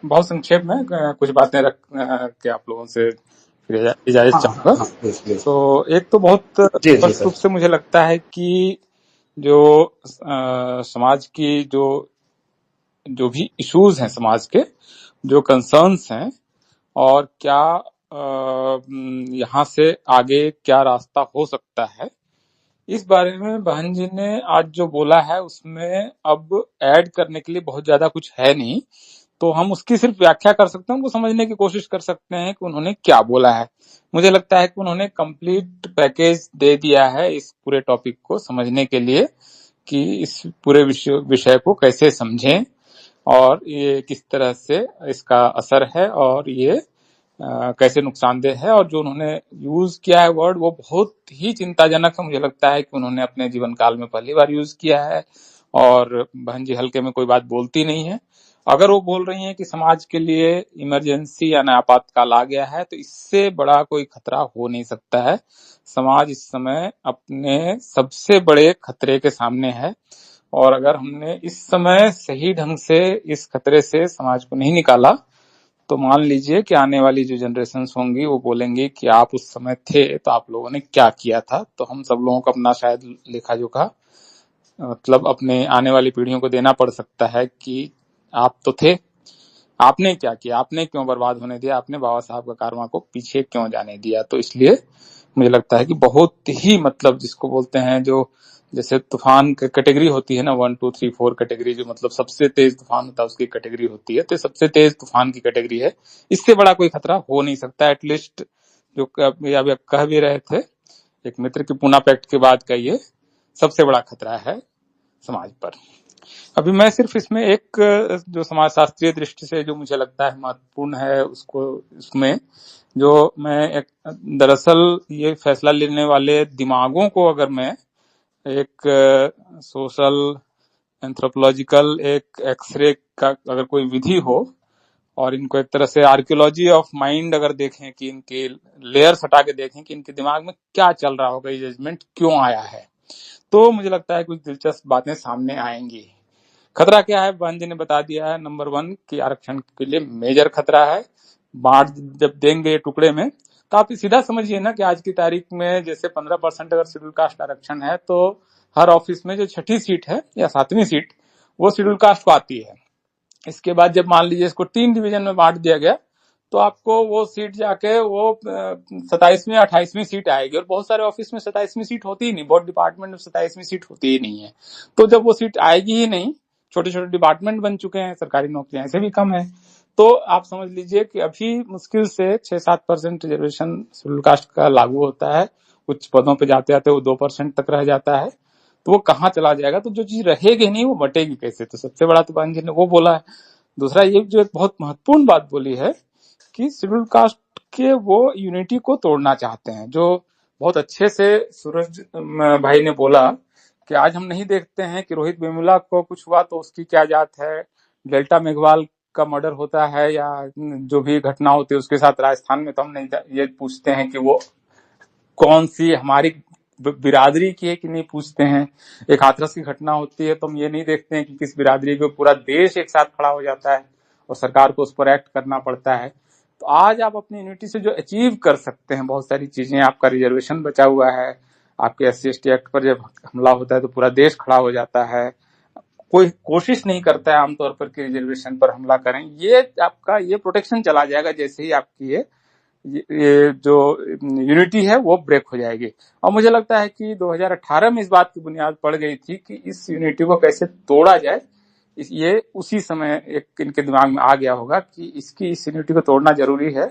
बहुत संक्षेप में कुछ बातें रख के आप लोगों से फिर इजाजत हाँ हाँ चाहूंगा। हाँ, प्लीज प्लीज। तो एक तो बहुत जी जी स्पष्ट सर। रूप से मुझे लगता है कि जो समाज की जो जो भी इश्यूज हैं, समाज के जो कंसर्न्स हैं, और क्या यहाँ से आगे क्या रास्ता हो सकता है, इस बारे में बहन जी ने आज जो बोला है उसमें अब ऐड करने के लिए बहुत ज्यादा कुछ है नहीं। तो हम उसकी सिर्फ व्याख्या कर सकते हैं, उनको समझने की कोशिश कर सकते हैं कि उन्होंने क्या बोला है। मुझे लगता है कि उन्होंने कंप्लीट पैकेज दे दिया है इस पूरे टॉपिक को समझने के लिए, कि इस पूरे विषय को कैसे समझें और ये किस तरह से इसका असर है और ये कैसे नुकसानदेह है। और जो उन्होंने यूज किया है वर्ड, वो बहुत ही चिंताजनक है। मुझे लगता है कि उन्होंने अपने जीवन काल में पहली बार यूज किया है, और बहन जी हल्के में कोई बात बोलती नहीं है। अगर वो बोल रही हैं कि समाज के लिए इमरजेंसी या आपातकाल आ गया है, तो इससे बड़ा कोई खतरा हो नहीं सकता है। समाज इस समय अपने सबसे बड़े खतरे के सामने है, और अगर हमने इस समय सही ढंग से इस खतरे से समाज को नहीं निकाला, तो मान लीजिए कि आने वाली जो जनरेशन्स होंगी वो बोलेंगी कि आप उस समय थे तो आप लोगों ने क्या किया था। तो हम सब लोगों को अपना शायद लेखा जोखा, मतलब अपने आने वाली पीढ़ियों को देना पड़ सकता है कि आप तो थे, आपने क्या किया, आपने क्यों बर्बाद होने दिया, आपने बाबा साहब का कारवां को पीछे क्यों जाने दिया। तो इसलिए मुझे लगता है कि बहुत ही, मतलब जिसको बोलते हैं, जो जैसे तूफान की कैटेगरी होती है ना, 1 2 3 4 कैटेगरी, जो मतलब सबसे तेज तूफान होता है उसकी कैटेगरी होती है, तो सबसे तेज तूफान की कैटेगरी है। इससे बड़ा कोई खतरा हो नहीं सकता। एटलीस्ट जो अभी आप कह भी रहे थे, एक मित्र की पूना पैक्ट के बाद का ये सबसे बड़ा खतरा है समाज पर। अभी मैं सिर्फ इसमें एक जो समाज शास्त्रीय दृष्टि से जो मुझे लगता है महत्वपूर्ण है उसको, इसमें जो मैं एक, दरअसल ये फैसला लेने वाले दिमागों को अगर मैं एक सोशल एंथ्रोपोलॉजिकल एक एक्सरे का अगर कोई विधि हो, और इनको एक तरह से आर्कियोलॉजी ऑफ माइंड अगर देखें, कि इनके लेयर्स हटा के देखें कि इनके दिमाग में क्या चल रहा होगा, ये जजमेंट क्यों आया है, तो मुझे लगता है कुछ दिलचस्प बातें सामने आएंगी। खतरा क्या है, बहन जी ने बता दिया है। नंबर 1 कि आरक्षण के लिए मेजर खतरा है। बांट जब देंगे टुकड़े में, तो आप सीधा समझिए ना कि आज की तारीख में जैसे 15% अगर शेड्यूल कास्ट आरक्षण है, तो हर ऑफिस में जो 6ठी सीट है या 7वीं सीट, वो शेड्यूल कास्ट को आती है। इसके बाद जब मान लीजिए इसको 3 डिवीजन में बांट दिया गया, तो आपको वो सीट जाके वो 27वीं 28वीं सीट आएगी। और बहुत सारे ऑफिस में 27वीं सीट होती ही नहीं, बहुत डिपार्टमेंट में 27वीं सीट होती ही नहीं है। तो जब वो सीट आएगी ही नहीं, छोटे छोटे डिपार्टमेंट बन चुके हैं, सरकारी नौकरियां ऐसे भी कम है, तो आप समझ लीजिए कि अभी मुश्किल से 6-7% रिजर्वेशन शेड्यूल कास्ट का लागू होता है। कुछ पदों पे जाते जाते वो 2% तक रह जाता है। तो वो कहाँ चला जाएगा, तो जो चीज रहेगी नहीं वो बटेगी कैसे। तो सबसे बड़ा तो बहन जी ने वो बोला है। दूसरा ये जो एक बहुत महत्वपूर्ण बात बोली है कि शेड्यूल कास्ट के वो यूनिटी को तोड़ना चाहते हैं, जो बहुत अच्छे से सूरज भाई ने बोला कि आज हम नहीं देखते हैं कि रोहित वेमुला को कुछ हुआ तो उसकी क्या जात है, डेल्टा मेघवाल का मर्डर होता है या जो भी घटना होती है उसके साथ राजस्थान में, तो हम नहीं ये पूछते हैं कि वो कौन सी हमारी बिरादरी की है कि नहीं पूछते हैं। एक हाथरस की घटना होती है तो हम ये नहीं देखते हैं कि किस बिरादरी पे पूरा देश एक साथ खड़ा हो जाता है और सरकार को उस पर एक्ट करना पड़ता है। तो आज आप अपनी यूनिटी से जो अचीव कर सकते हैं बहुत सारी चीजें, आपका रिजर्वेशन बचा हुआ है, आपके SC/ST एक्ट पर जब हमला होता है तो पूरा देश खड़ा हो जाता है, कोई कोशिश नहीं करता है आमतौर पर कि रिजर्वेशन पर हमला करें। ये आपका ये प्रोटेक्शन चला जाएगा जैसे ही आपकी ये जो यूनिटी है वो ब्रेक हो जाएगी। और मुझे लगता है कि 2018 में इस बात की बुनियाद पड़ गई थी कि इस यूनिटी को कैसे तोड़ा जाए। ये उसी समय एक इनके दिमाग में आ गया होगा कि इस यूनिटी को तोड़ना जरूरी है,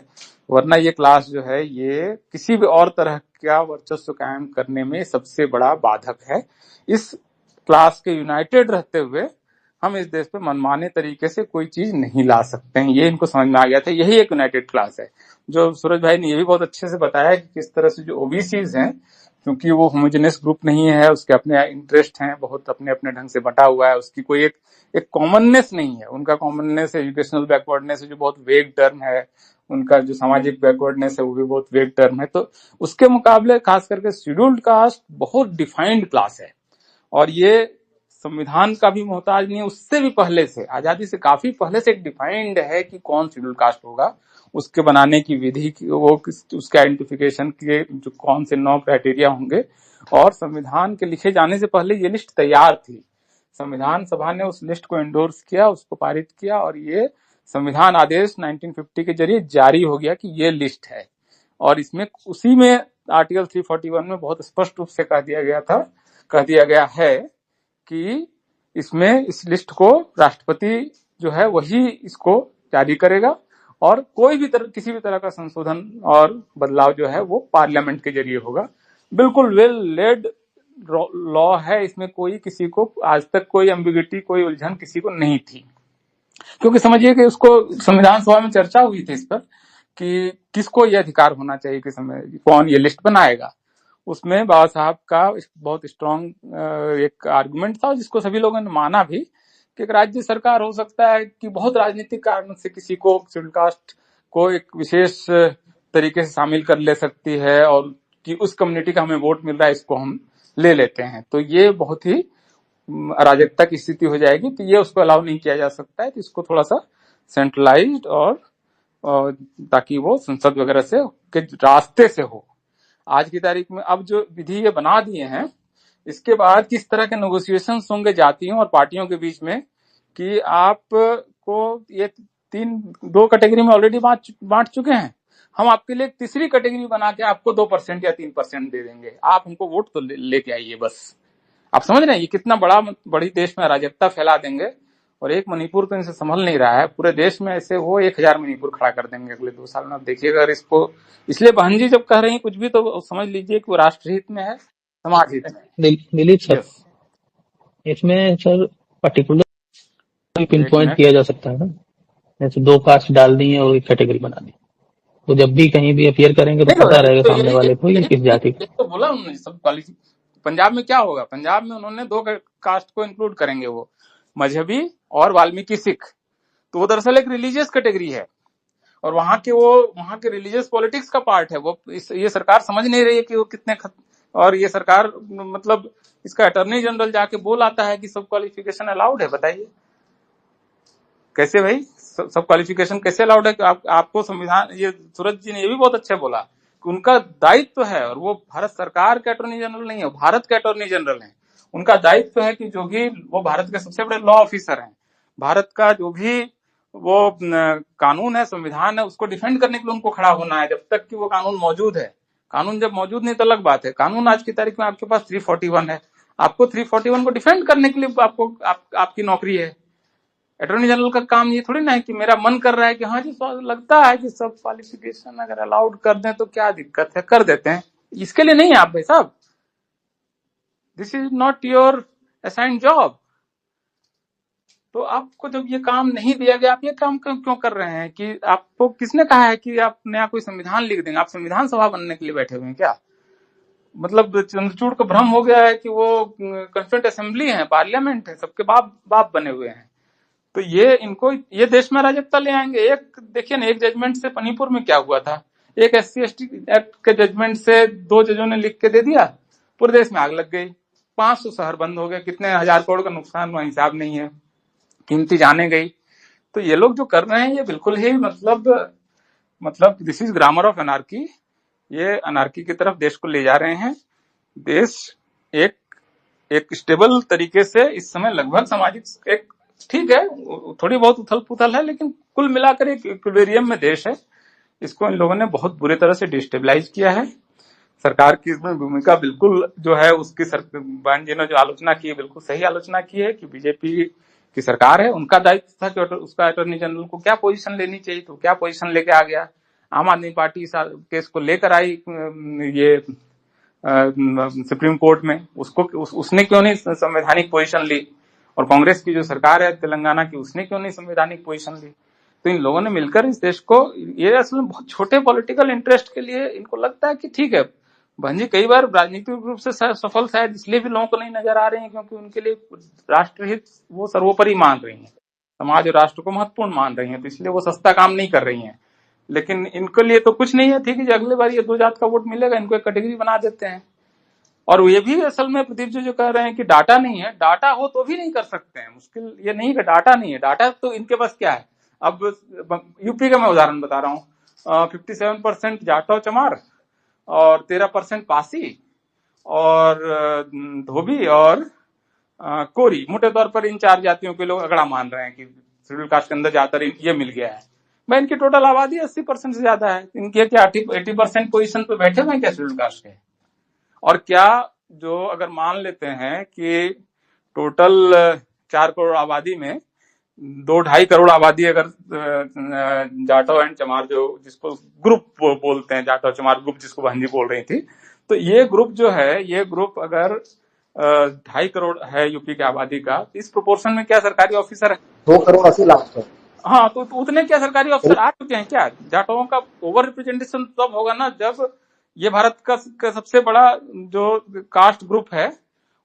वरना ये क्लास जो है ये किसी भी और तरह का वर्चस्व कायम करने में सबसे बड़ा बाधक है। इस क्लास के यूनाइटेड रहते हुए हम इस देश पे मनमाने तरीके से कोई चीज नहीं ला सकते हैं, ये इनको समझ में आ गया था। यही एक यूनाइटेड क्लास है। जो सूरज भाई ने ये भी बहुत अच्छे से बताया कि किस तरह से जो ओबीसीज हैं, क्योंकि वो होमोजेनियस ग्रुप नहीं है, उसके अपने इंटरेस्ट हैं, बहुत अपने अपने ढंग से बटा हुआ है, उसकी कोई एक कॉमननेस नहीं है। उनका कॉमननेस एजुकेशनल बैकवर्डनेस है जो बहुत वेग टर्म है, उनका जो सामाजिक बैकवर्डनेस है वो भी बहुत वेग टर्म है। तो उसके मुकाबले खास करके शेड्यूल्ड कास्ट बहुत डिफाइंड क्लास है, और ये संविधान का भी मोहताज नहीं है, उससे भी पहले से, आजादी से काफी पहले से डिफाइंड है कि कौन शेड्यूल कास्ट होगा, उसके बनाने की विधि, उसके आइडेंटिफिकेशन के जो कौन से 9 क्राइटेरिया होंगे, और संविधान के लिखे जाने से पहले ये लिस्ट तैयार थी। संविधान सभा ने उस लिस्ट को एंडोर्स किया, उसको पारित किया, और ये संविधान आदेश 1950 के जरिए जारी हो गया कि ये लिस्ट है। और इसमें उसी में आर्टिकल 341 में बहुत स्पष्ट रूप से कह दिया गया है कि इसमें इस लिस्ट को राष्ट्रपति जो है वही इसको जारी करेगा, और कोई भी किसी भी तरह का संशोधन और बदलाव जो है वो पार्लियामेंट के जरिए होगा। बिल्कुल वेल लेड लॉ है, इसमें कोई किसी को आज तक कोई एम्बिग्युइटी, कोई उलझन किसी को नहीं थी। क्योंकि समझिए कि उसको संविधान सभा में चर्चा हुई थी इस पर कि किसको ये अधिकार होना चाहिए कि कौन ये लिस्ट बनाएगा। उसमें बाबा साहब का बहुत स्ट्रॉन्ग एक आर्गुमेंट था, जिसको सभी लोगों ने माना भी, कि एक राज्य सरकार हो सकता है कि बहुत राजनीतिक कारण से किसी को शेड्यूल कास्ट को एक विशेष तरीके से शामिल कर ले सकती है, और कि उस कम्युनिटी का हमें वोट मिल रहा है, इसको हम ले लेते हैं, तो ये बहुत ही अराजकता की स्थिति हो जाएगी, तो ये उसको अलाउ नहीं किया जा सकता है। तो इसको थोड़ा सा सेंट्रलाइज्ड और ताकि वो संसद वगैरह से के रास्ते से हो। आज की तारीख में अब जो विधि ये बना दिए हैं, इसके बाद किस तरह के नेगोशिएशंस होंगे जातियों और पार्टियों के बीच में, कि आपको ये 2 कैटेगरी में ऑलरेडी बांट चुके हैं, हम आपके लिए एक तीसरी कैटेगरी बना के आपको 2% या 3% दे देंगे, आप हमको वोट तो लेके आइए बस। आप समझ रहे हैं ये कितना बड़ी देश में अराजकता फैला देंगे। और एक मणिपुर तो इनसे संभल नहीं रहा है, पूरे देश में ऐसे वो 1000 मणिपुर खड़ा कर देंगे अगले 2 साल में। आप देखिएगा अगर इसको, इसलिए बहन जी जब कह रही हैं कुछ भी तो समझ लीजिए कि वो राष्ट्रहित में है, समाज हित में। दिलीप सर, यस, इसमें सर पर्टिकुलर पिन एक पॉइंट मिनट। किया जा सकता है ना, जैसे 2 कास्ट डाल दी है और एक कैटेगरी बना दी, तो जब भी कहीं भी अपियर करेंगे तो नहीं, पता रहेगा तो सामने वाले को ये किस जाति का। तो बोला उन्होंने सब पॉलिसी। पंजाब में क्या होगा, पंजाब में उन्होंने 2 कास्ट को इंक्लूड करेंगे, वो मजहबी और वाल्मीकि सिख। तो वो दरअसल एक रिलीजियस कैटेगरी है, और वहां के रिलीजियस पॉलिटिक्स का पार्ट है वो। ये सरकार समझ नहीं रही है कि वो कितने और ये सरकार मतलब इसका अटॉर्नी जनरल जाके बोल आता है कि सब क्वालिफिकेशन अलाउड है। बताइए कैसे भाई, सब क्वालिफिकेशन कैसे अलाउड है? कि आपको संविधान, ये सूरज जी ने ये भी बहुत अच्छा बोला कि उनका दायित्व है, और वो भारत सरकार के अटॉर्नी जनरल नहीं है, भारत के अटॉर्नी जनरल हैं। उनका दायित्व है कि जो भी वो भारत के सबसे बड़े लॉ ऑफिसर हैं, भारत का जो भी वो कानून है, संविधान है, उसको डिफेंड करने के लिए उनको खड़ा होना है, जब तक कि वो कानून मौजूद है। कानून जब मौजूद नहीं तो अलग बात है। कानून आज की तारीख में आपके पास 341 है, आपको 341 को डिफेंड करने के लिए आपकी नौकरी है। अटॉर्नी जनरल का काम ये थोड़ी ना है कि मेरा मन कर रहा है कि हाँ जी लगता है कि सब क्वालिफिकेशन अगर अलाउड कर दें तो क्या दिक्कत है, कर देते हैं। इसके लिए नहीं है आप भाई साहब, this is not your assigned job. तो आपको जब ये काम नहीं दिया गया, आप ये काम क्यों कर रहे हैं? कि आपको किसने कहा है कि आप नया कोई संविधान लिख देंगे? आप संविधान सभा बनने के लिए बैठे हुए हैं क्या? मतलब चंद्रचूड़ को भ्रम हो गया है कि वो कॉन्स्टिट्यूएंट असेंबली है, पार्लियामेंट है, सबके बाप बने हुए हैं। तो ये देश में अराजकता ले आएंगे। एक देखिए ना, एक जजमेंट से मणिपुर में क्या हुआ था, एक SC/ST एक्ट के जजमेंट से 2 जजों ने लिख के दे दिया, पूरे देश में आग लग गई, 500 शहर बंद हो गए, कितने 1000 करोड़ का नुकसान हुआ, हिसाब नहीं है, कीमती जाने गई। तो ये लोग जो कर रहे हैं ये बिल्कुल ही मतलब this is grammar of anarchy. ये अनार्की की तरफ देश को ले जा रहे हैं। देश एक स्टेबल तरीके से इस समय लगभग सामाजिक एक ठीक है, थोड़ी बहुत उथल पुथल है, लेकिन कुल मिलाकर एक इक्विलिब्रियम में देश है। इसको इन लोगों ने बहुत बुरी तरह से डिस्टेबलाइज किया है। सरकार की इसमें भूमिका बिल्कुल जो है उसकी बहन जी ने जो आलोचना की है बिल्कुल सही आलोचना की है कि बीजेपी की सरकार है, उनका दायित्व था कि उसका अटॉर्नी जनरल को क्या पोजीशन लेनी चाहिए, तो क्या पोजीशन लेके आ गया। आम आदमी पार्टी इस केस को लेकर आई ये सुप्रीम कोर्ट में, उसने क्यों नहीं संवैधानिक पोजीशन ली? और कांग्रेस की जो सरकार है तेलंगाना की, उसने क्यों नहीं संवैधानिक पोजीशन ली? तो इन लोगों ने मिलकर इस देश को, ये असल में बहुत छोटे पॉलिटिकल इंटरेस्ट के लिए इनको लगता है कि ठीक है। बहन जी कई बार राजनीतिक रूप से सफल शायद इसलिए भी लोगों को नहीं नजर आ रहे हैं क्योंकि उनके लिए राष्ट्रहित वो सर्वोपरि मान रही हैं, समाज और राष्ट्र को महत्वपूर्ण मान रही हैं, तो इसलिए वो सस्ता काम नहीं कर रही हैं। लेकिन इनके लिए तो कुछ नहीं है, ठीक है, अगले बार ये 2 जात का वोट मिलेगा, इनको एक कैटेगरी बना देते हैं। और ये भी असल में प्रदीप जी जो कह रहे हैं कि डाटा नहीं है, डाटा हो तो भी नहीं कर सकते हैं। मुश्किल ये नहीं कि डाटा नहीं है, डाटा तो इनके पास क्या है। अब यूपी का मैं उदाहरण बता रहा हूँ, 57% जाटव चमार और 13% पासी और धोबी और कोरी, मोटे तौर पर इन 4 जातियों के लोग अगड़ा मान रहे हैं कि शेड्यूल कास्ट के अंदर ज्यादातर ये मिल गया है। मैं इनकी टोटल आबादी 80% से ज्यादा है, इनके क्या 80% पोजीशन पे बैठे हुए हैं क्या शेड्यूल कास्ट के। और क्या जो अगर मान लेते हैं कि टोटल 4 करोड़ आबादी में 2-2.5 करोड़ आबादी अगर जाटव एंड चमार जो जिसको ग्रुप बोलते हैं, जाटव चमार ग्रुप जिसको बहन जी बोल रही थी, तो ये ग्रुप जो है, ये ग्रुप अगर 2.5 करोड़ है यूपी की आबादी का, इस प्रोपोर्शन में क्या सरकारी ऑफिसर है? 2,80,00,000 है। हाँ, तो उतने क्या सरकारी ऑफिसर आ चुके हैं क्या? जाटवों का ओवर रिप्रेजेंटेशन तब होगा ना जब ये भारत का सबसे बड़ा जो कास्ट ग्रुप है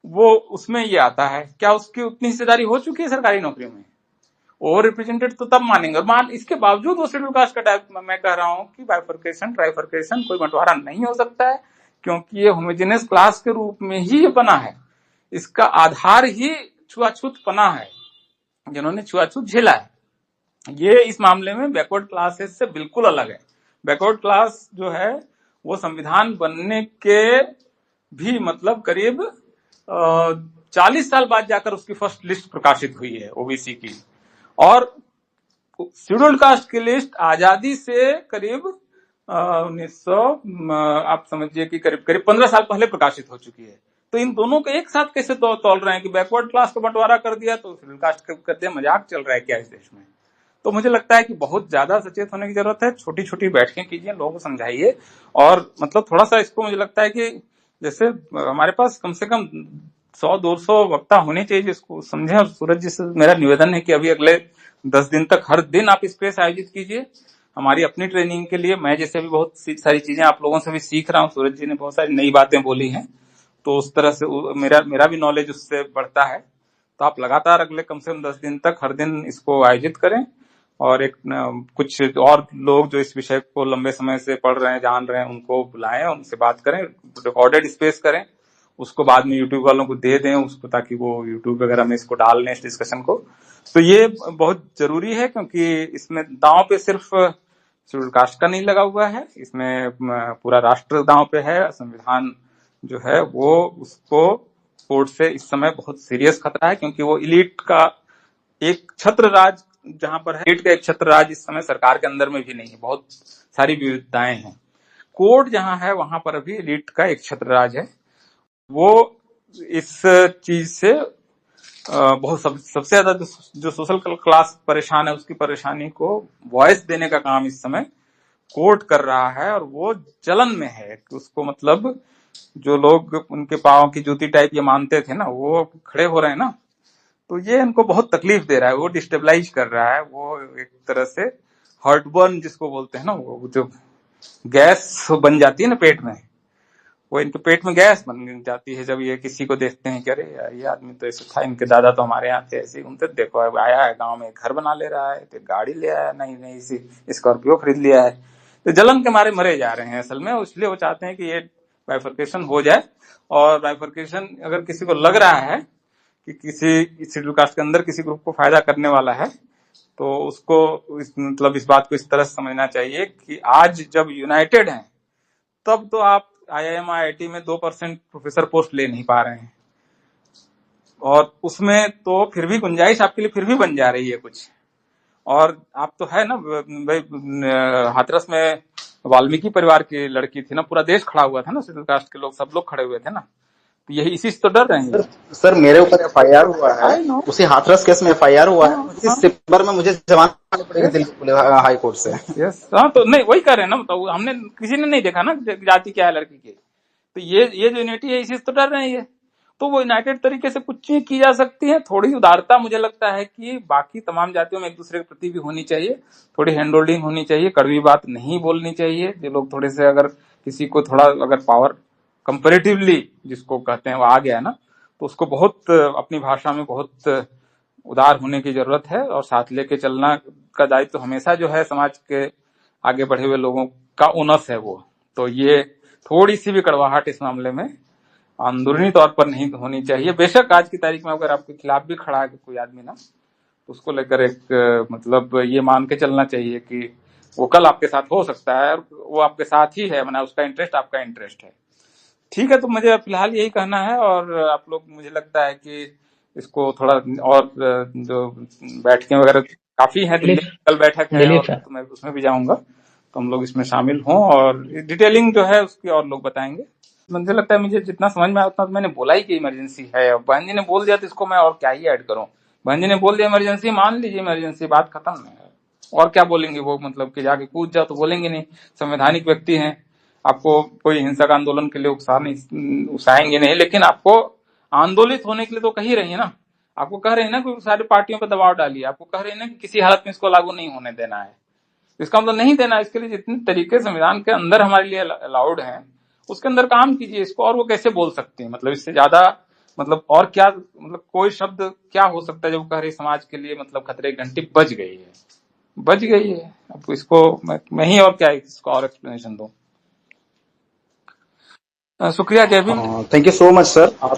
वो उसमें ये आता है। क्या उसकी उतनी हिस्सेदारी हो चुकी है सरकारी नौकरियों में? ओवर रिप्रेजेंटेड तो तब मानेंगे। और इसके बावजूद वो शेड्यूल कास्ट का टाइप, मैं कह रहा हूं कि बाइफर्केशन ट्राइफर्केशन कोई बंटवारा नहीं हो सकता है, क्योंकि ये होमोजेनियस क्लास के रूप में ही ये बना है। इसका आधार ही छुआछूत पना है, जिन्होंने छुआछूत झेला है। ये इस मामले में बैकवर्ड क्लासेस से बिल्कुल अलग है। बैकवर्ड क्लास जो है वो संविधान बनने के भी मतलब करीब 40 साल बाद जाकर उसकी फर्स्ट लिस्ट प्रकाशित हुई है ओबीसी की, और शेड्यूल्ड कास्ट की लिस्ट आजादी से करीब 1900 आप समझिए कि करीब करीब 15 साल पहले प्रकाशित हो चुकी है। तो इन दोनों को एक साथ कैसे तौल रहे हैं कि बैकवर्ड क्लास को बंटवारा कर दिया तो शेड्यूल्ड कास्ट कर दिया? मजाक चल रहा है क्या इस देश में? तो मुझे लगता है कि बहुत ज्यादा सचेत होने की जरूरत है। छोटी छोटी बैठकें कीजिए, लोगों को समझाइए, और मतलब थोड़ा सा इसको मुझे लगता है कि जैसे हमारे पास कम से कम 100-200 वक्ता होने चाहिए जिसको समझे। और सूरज जी से मेरा निवेदन है कि अभी अगले 10 दिन तक हर दिन आप स्पेस आयोजित कीजिए हमारी अपनी ट्रेनिंग के लिए। मैं जैसे भी बहुत सारी चीजें आप लोगों से भी सीख रहा हूँ, सूरज जी ने बहुत सारी नई बातें बोली हैं, तो उस तरह से मेरा भी नॉलेज उससे बढ़ता है। तो आप लगातार अगले कम से कम 10 दिन तक हर दिन इसको आयोजित करें, और एक कुछ और लोग जो इस विषय को लंबे समय से पढ़ रहे हैं, जान रहे हैं, उनको बुलाएं, उनसे बात करें, रिकॉर्डेड स्पेस करें, उसको बाद में यूट्यूब वालों को दे दें उसको, ताकि वो यूट्यूब वगैरह में इसको डाल लें इस डिस्कशन को। तो ये बहुत जरूरी है, क्योंकि इसमें दांव पे सिर्फ शेड्यूल कास्ट का नहीं लगा हुआ है, इसमें पूरा राष्ट्र दांव पे है। संविधान जो है वो उसको कोर्ट से इस समय बहुत सीरियस खतरा है, क्योंकि वो इलीट का एक छत्र राज जहां पर है, इलीट का एक छत्र राज इस समय सरकार के अंदर में भी नहीं है, बहुत सारी विविधताएं हैं। कोर्ट जहां है वहां पर अभी इलीट का एक छत्र राज है। वो इस चीज से बहुत सबसे ज्यादा जो सोशल क्लास परेशान है उसकी परेशानी को वॉइस देने का काम इस समय कोर्ट कर रहा है, और वो जलन में है कि उसको मतलब जो लोग उनके पांव की जूती टाइप ये मानते थे ना, वो खड़े हो रहे हैं ना, तो ये इनको बहुत तकलीफ दे रहा है, वो डिस्टेबलाइज कर रहा है। वो एक तरह से हार्टबर्न जिसको बोलते हैं ना, वो जो गैस बन जाती है ना पेट में, वो इनके पेट में गैस बन जाती है जब ये किसी को देखते हैं कि अरे ये आदमी तो ऐसे था, इनके दादा तो हमारे यहाँ थे ऐसे, उनसे देखो अब आया है गांव में, घर बना ले रहा है, तो गाड़ी ले आया, नहीं इसी स्कॉर्पियो खरीद लिया है। तो जलन के मारे मरे जा रहे हैं असल में, इसलिए वो चाहते हैं कि ये बाइफर्केशन हो जाए। और बाइफर्केशन अगर किसी को लग रहा है कि किसी शेड्यूल कास्ट के अंदर किसी ग्रुप को फायदा करने वाला है, तो उसको मतलब इस बात को इस तरह से समझना चाहिए कि आज जब यूनाइटेड हैं तब तो आप IIM IIT में 2% प्रोफेसर पोस्ट ले नहीं पा रहे हैं, और उसमें तो फिर भी गुंजाइश आपके लिए फिर भी बन जा रही है कुछ। और आप तो है ना भाई, हाथरस में वाल्मीकि परिवार की लड़की थी ना, पूरा देश खड़ा हुआ था ना, शेड्यूल कास्ट के लोग सब लोग खड़े हुए थे ना, तो यही इसी से तो डर रहे हैं। सर मेरे ऊपर FIR हुआ है, उसी हाथरस केस में FIR हुआ है। 25 सितंबर में मुझे जमानत पड़ेगी दिल्ली हाई कोर्ट से। यस, हाँ, तो नहीं वही कर रहे हैं ना, तो हमने किसी ने नहीं देखा ना जाति क्या है लड़की की, तो ये जो यूनिटी है इसी से तो डर रहे हैं ये। तो वो यूनाइटेड तरीके से कुछ चीज की जा सकती है। थोड़ी उदारता मुझे लगता है कि बाकी तमाम जातियों में एक दूसरे के प्रति भी होनी चाहिए, थोड़ी हैंड होल्डिंग होनी चाहिए, कड़वी बात नहीं बोलनी चाहिए। जो लोग थोड़े से अगर किसी को थोड़ा अगर पावर कंपेरेटिवली जिसको कहते हैं वो आ गया है ना, तो उसको बहुत अपनी भाषा में बहुत उदार होने की जरूरत है, और साथ लेके चलना का दायित्व तो हमेशा जो है समाज के आगे बढ़े हुए लोगों का ओनस है वो। तो ये थोड़ी सी भी कड़वाहट इस मामले में अंदरूनी तौर पर नहीं होनी चाहिए। बेशक आज की तारीख में अगर आपके खिलाफ भी खड़ा है कोई आदमी ना, तो उसको लेकर एक मतलब ये मान के चलना चाहिए कि वो कल आपके साथ हो सकता है, और वो आपके साथ ही है, माना उसका इंटरेस्ट आपका इंटरेस्ट है। ठीक है, तो मुझे फिलहाल यही कहना है। और आप लोग, मुझे लगता है कि इसको थोड़ा और जो बैठकें वगैरह काफी हैं, दिल्ली में कल बैठक है दिलीप और सर, तो मैं उसमें भी जाऊंगा, तो हम लोग इसमें शामिल हों और डिटेलिंग जो है उसकी और लोग बताएंगे। मुझे लगता है, मुझे जितना समझ में आया उतना तो मैंने बोला ही कि इमरजेंसी है। अब बहन जी ने बोल दिया तो इसको मैं और क्या ही ऐड करूं। बहन जी ने बोल दिया इमरजेंसी, मान लीजिए इमरजेंसी, बात खत्म है। और क्या बोलेंगे वो, मतलब कि जाके कूद जाओ तो बोलेंगे नहीं, संवैधानिक व्यक्ति हैं, आपको कोई हिंसक आंदोलन के लिए उकसाएंगे नहीं, लेकिन आपको आंदोलित होने के लिए तो कह ही रही है ना, आपको कह रहे हैं ना कि सारी पार्टियों पर दबाव डालिए, आपको कह रहे हैं ना कि किसी हालत में इसको लागू नहीं होने देना है। इसका मतलब नहीं देना, इसके लिए जितने तरीके संविधान के अंदर हमारे लिए अलाउड हैं उसके अंदर काम कीजिए इसको। और वो कैसे बोल सकते हैं, मतलब इससे ज्यादा मतलब और क्या, मतलब कोई शब्द क्या हो सकता है जब कह रहे समाज के लिए मतलब खतरे की घंटी बज गई है, बज गई है। अब इसको मैं ही और क्या इसको और एक्सप्लेनेशन दूं। शुक्रिया, जय Bhim. Thank you so much sir. आप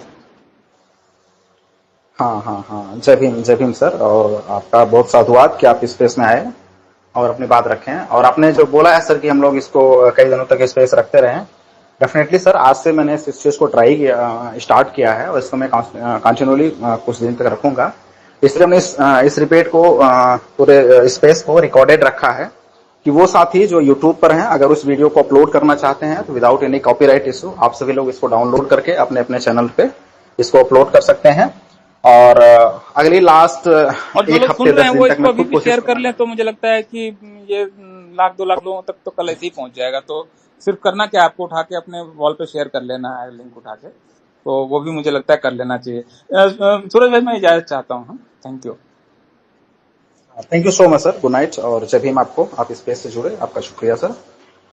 हाँ, जय भीम सर। और आपका बहुत साधुवाद कि आप इस स्पेस में आए और अपनी बात रखें। और आपने जो बोला है सर कि हम लोग इसको कई दिनों तक स्पेस रखते रहें, डेफिनेटली सर। आज से मैंने इस चीज को स्टार्ट किया है और इसको मैं कंटिन्यूली कुछ दिन तक रखूंगा। इसलिए हमने इस रिपीट को पूरे स्पेस को रिकॉर्डेड रखा है कि वो साथी जो यूट्यूब पर हैं, अगर उस वीडियो को अपलोड करना चाहते हैं तो विदाउट एनी कॉपीराइट इशू आप सभी लोग इसको डाउनलोड करके अपने अपने चैनल पे इसको अपलोड कर सकते हैं। और अगली लास्ट और जो एक लोग सुन हफ्ते रहे 10 हैं दिन वो तक इसको मैं अभी खुद भी कोशिश शेयर कर लें तो मुझे लगता है कि ये 1-2 लाख लोगों तक तो कल ऐसे ही पहुंच जाएगा। तो सिर्फ करना क्या, आपको उठा के अपने वॉल पे शेयर कर लेना है, लिंक उठा के, तो वो भी मुझे लगता है कर लेना चाहिए। सूरज भाई, मैं इजाजत चाहता हूँ। Thank you. Thank you so much sir. Good night और जय भीम आपको। आप इस स्पेस से जुड़े, आपका शुक्रिया सर।